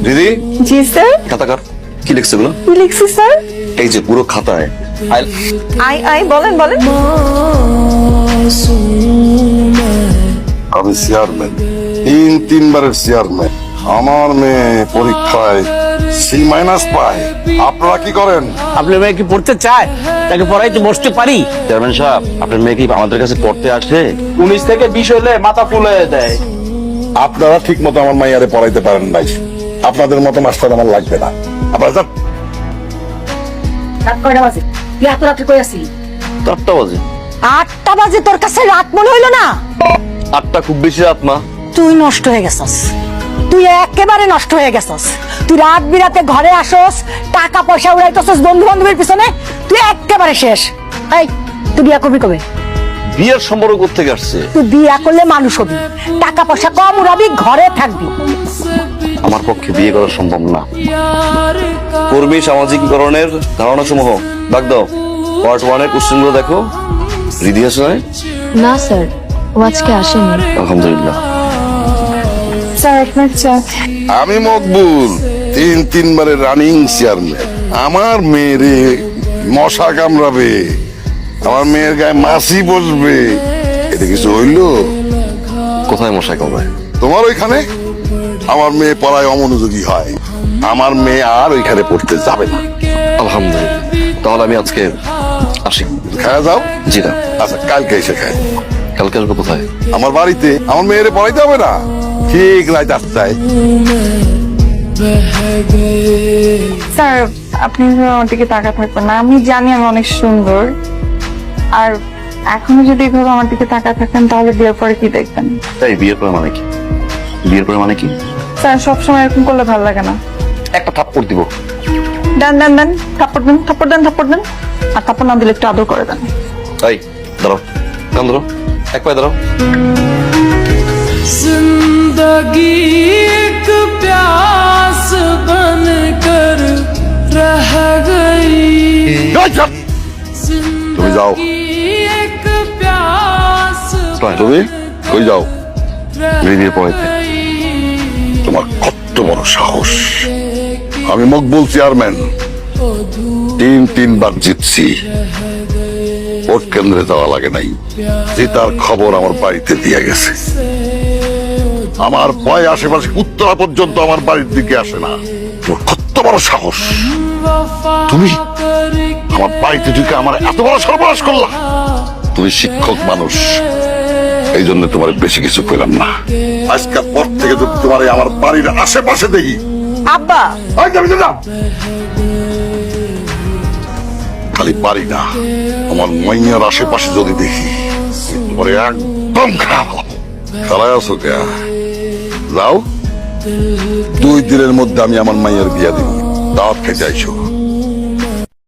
দিদি জি স্যার। খাতাকার কি লিখছে গুলো? কি লিখছি স্যার? এই যে পুরো খাতায় আই আই বলেন বলেন। আমি চেয়ারম্যান, তিনবারের চেয়ারম্যান। আমার মেয়ে পরীক্ষায় সি মাইনাস পায়, আপনারা কি করেন? আপনার মেয়ে কি পড়তে চায়? তাকে পড়াইতে বসতে পারি? চেয়ারম্যান সাহেব, আপনার মেয়ে কি আমাদের কাছে পড়তে আসে? 19 থেকে 20 হইলে মাথা ফুল হয়ে দেয়। আপনারা ঠিক মতো আমার মাইয়ারে পড়াইতে পারেন নাই। আপনাদের মতো মাস্টার আমার লাগবে না। আপনারা যান। রাত কয়টা বাজে? তুই এত রাত্রে কই আসিলি? 8টা বাজে। 8টা বাজে তোর কাছে রাত মনে হইলো না? 8টা খুব বেশি রাত মা। তুই নষ্ট হয়ে গেছস, তুই একেবারে নষ্ট হয়ে গেছস। তুই রাত বিরাতে ঘরে আসস, টাকা পয়সা উড়াইতেছস বন্ধু বান্ধবের পিছনে, তুই একেবারে শেষ। এই তুই বিয়া করবি কবে? বিয়ের সম্পর্ক কোত্থেকে আসছে? তুই বিয়া করলে মানুষ হবি, টাকা পয়সা কম উড়াবি, ঘরে থাকবি। আমার পক্ষে বিয়ে করা সম্ভব না। কর্মী সামাজিকীকরণের ধারণা সমূহ ডাক দাও। পার্ট 1 এর কোশ্চেনগুলো দেখো। রিদি আছে না? না স্যার, ও আজকে আসেনি। আলহামদুলিল্লাহ। স্যার আপনার চা। আমি মকবুল, তিনবারের রানিং চেয়ারম্যান। আমার মেয়েরে মশা কামড়াবে, আমার মেয়ের গায়ে মাছি বসবে, এটা কিছু হইলো? কোথায় মশাই কমায়? তোমার ওইখানে আমার মেয়ে পড়ায় অমনোযোগী হয়, আমার মেয়ে আর ওইখানে পড়তে যাবে না। আলহামদুলিল্লাহ। তাহলে আমি আজকে আসি। খায়া যাও। জি না। আচ্ছা, কালকে এসে খায়। কালকে আসবো কোথায়? আমার বাড়িতে আমার মেয়েরে পড়াইতে হবে না, ঠিক রাত 8টায়। স্যার আপনি আমার দিকে তাকা থাকবেন না, আমি জানি আমি অনেক সুন্দর, আর এখনো যদি এভাবে আমার দিকে তাকা থাকেন তাহলে বিয়ের পরে কি দেখবেন? এই বিয়ের পরে মানে কি? বিয়ের পরে মানে কি? স্যার সবসময় এরকম করলে ভালো লাগে না। একটা থাপ্পড় দিব। দেন দেন দেন, থাপ্পড় দেন, থাপ্পড় দেন, থাপ্পড় দেন। আর থাপ্পড় না দিলে একটু আদর করে দেন। এই দাঁড়াও, কান ধরো, এক পায়ে দাঁড়াও। जिंदगी एक प्यास बन कर रह गई, তুমি যাও। एक प्यास তুমি কই যাও? বিয়ের পরেতে তোমার কত বড় সাহস! আমি মকবুল চেয়ারম্যান, তিনবার জিতছি, ভোট কেন্দ্রে যাওয়া লাগে নাই। জেতার খবর আমার বাড়িতে দিয়ে গেছে। আমার ভয় আশেপাশে উত্তরা পর্যন্ত আমার বাড়ির দিকে আসে না। তোর কত বড় সাহস! তুমি আমার বাড়িতে ঢুকে আমার এত বড় সর্বনাশ করলা। তুমি শিক্ষক মানুষ, এই জন্য তোমার বেশি কিছু পেলাম না। আজকের পর থেকে যদি তোমার আমার বাড়ির আশেপাশে দেখি। আব্বা খালি পারি না, আমার মাইয়ার আশেপাশে যদি দেখি তোমার একদম খারাপ হবো। খেলায় আছো কে? যাও, 2 দিনের মধ্যে আমি আমার মাইয়ার বিয়া দিব, দাওয়াত খেতে আইসো।